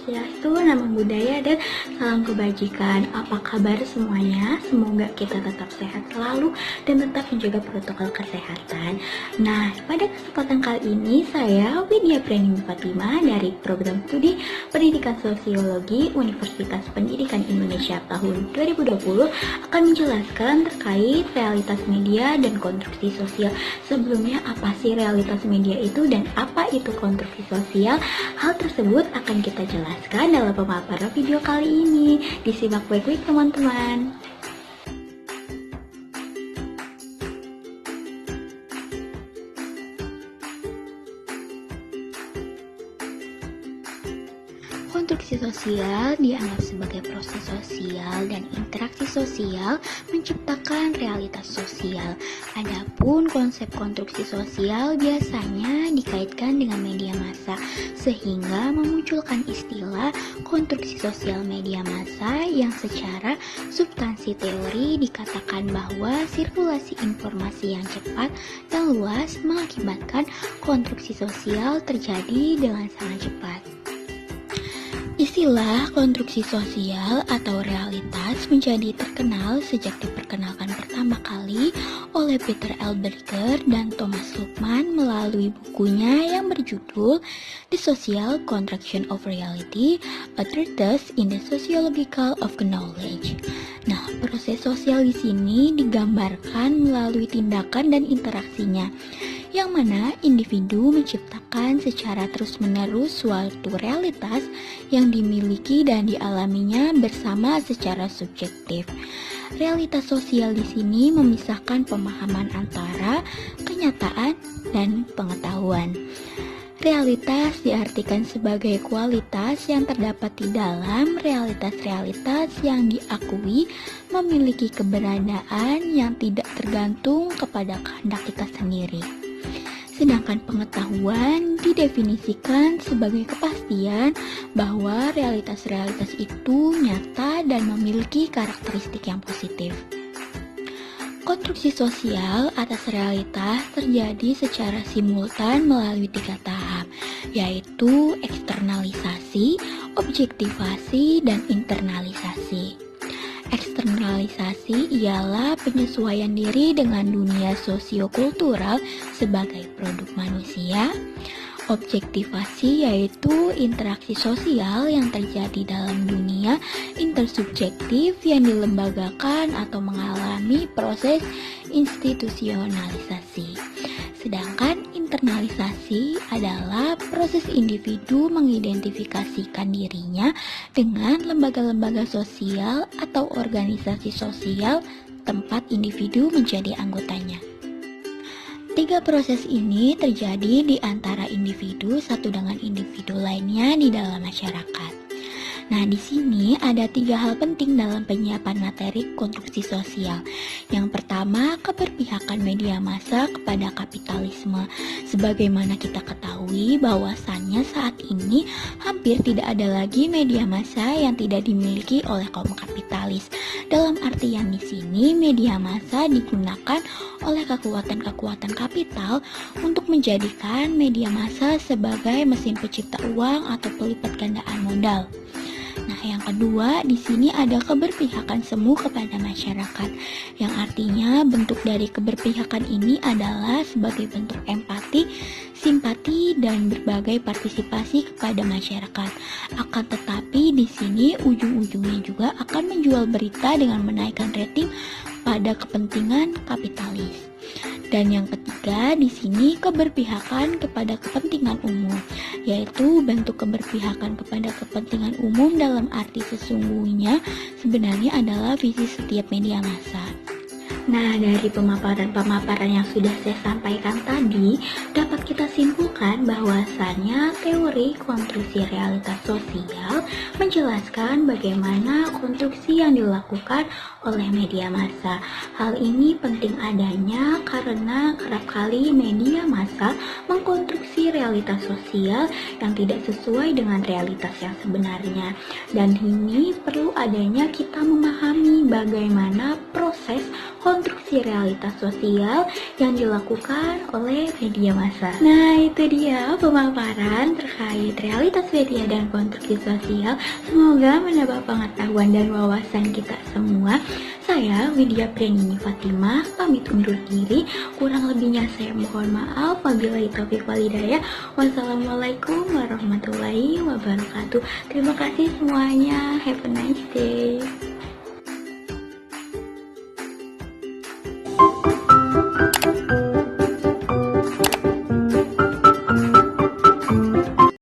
Swastiastu, Namo Buddhaya, dan salam kebajikan. Apa kabar semuanya? Semoga kita tetap sehat selalu dan tetap menjaga protokol kesehatan. Nah, pada kesempatan kali ini saya Widya Preni Fatima dari Program Studi Pendidikan Sosiologi Universitas Pendidikan Indonesia tahun 2020 akan menjelaskan terkait realitas media dan konstruksi sosial. Sebelumnya, apa sih realitas media itu dan apa itu konstruksi sosial? Hal tersebut akan kita jelaskan dalam pemaparan video kali ini. Disimak baik-baik teman-teman. Konstruksi sosial dianggap sebagai proses sosial dan interaksi sosial menciptakan realitas sosial. Adapun konsep konstruksi sosial biasanya dikaitkan dengan media massa, sehingga memunculkan istilah konstruksi sosial media massa yang secara substansi teori dikatakan bahwa sirkulasi informasi yang cepat dan luas mengakibatkan konstruksi sosial terjadi dengan sangat cepat. Istilah konstruksi sosial atau realitas menjadi terkenal sejak diperkenalkan pertama kali oleh Peter L. Berger dan Thomas Luckmann melalui bukunya yang berjudul The Social Construction of Reality, A Treatise in the Sociological of Knowledge. Nah, proses sosial di sini digambarkan melalui tindakan dan interaksinya, yang mana individu menciptakan secara terus-menerus suatu realitas yang dimiliki dan dialaminya bersama secara subjektif. Realitas sosial di sini memisahkan pemahaman antara kenyataan dan pengetahuan. Realitas diartikan sebagai kualitas yang terdapat di dalam realitas-realitas yang diakui memiliki keberadaan yang tidak tergantung kepada kehendak kita sendiri. Sedangkan pengetahuan didefinisikan sebagai kepastian bahwa realitas-realitas itu nyata dan memiliki karakteristik yang positif. Konstruksi sosial atas realitas terjadi secara simultan melalui 3 tahap, yaitu eksternalisasi, objektivasi, dan internalisasi. Eksternalisasi ialah penyesuaian diri dengan dunia sosiokultural sebagai produk manusia. Objektivasi yaitu interaksi sosial yang terjadi dalam dunia intersubjektif yang dilembagakan atau mengalami proses institusionalisasi. Sedangkan internalisasi adalah proses individu mengidentifikasikan dirinya dengan lembaga-lembaga sosial atau organisasi sosial tempat individu menjadi anggotanya. 3 proses ini terjadi di antara individu satu dengan individu lainnya di dalam masyarakat. Nah, di sini ada 3 hal penting dalam penyiapan materi konstruksi sosial. Yang pertama, keberpihakan media massa kepada kapitalisme. Sebagaimana kita ketahui bahwasannya saat ini hampir tidak ada lagi media massa yang tidak dimiliki oleh kaum kapitalis. Dalam artian di sini media massa digunakan oleh kekuatan-kekuatan kapital untuk menjadikan media massa sebagai mesin pencipta uang atau pelipat gandaan modal. Nah, yang kedua, di sini ada keberpihakan semu kepada masyarakat, yang artinya bentuk dari keberpihakan ini adalah sebagai bentuk empati, simpati, dan berbagai partisipasi kepada masyarakat. Akan tetapi di sini ujung-ujungnya juga akan menjual berita dengan menaikkan rating pada kepentingan kapitalis. Dan yang ketiga, di sini keberpihakan kepada kepentingan umum, yaitu bentuk keberpihakan kepada kepentingan umum dalam arti sesungguhnya sebenarnya adalah visi setiap media massa. Nah, dari pemaparan yang sudah saya sampaikan tadi, dapat kita simpulkan bahwasannya teori konstruksi realitas sosial menjelaskan bagaimana konstruksi yang dilakukan oleh media massa. Hal ini penting adanya karena kerap kali media massa mengkonstruksi realitas sosial yang tidak sesuai dengan realitas yang sebenarnya. Dan ini perlu adanya kita memahami bagaimana proses konstruksi realitas sosial yang dilakukan oleh media massa. Nah, itu dia pemaparan terkait realitas media dan konstruksi sosial. Semoga menambah pengetahuan dan wawasan kita semua. Saya Widya Prianini Fatimah pamit undur diri. Kurang lebihnya saya mohon maaf. Wabillahi taufiq wal hidayah. Wassalamualaikum warahmatullahi wabarakatuh. Terima kasih semuanya. Have a nice day.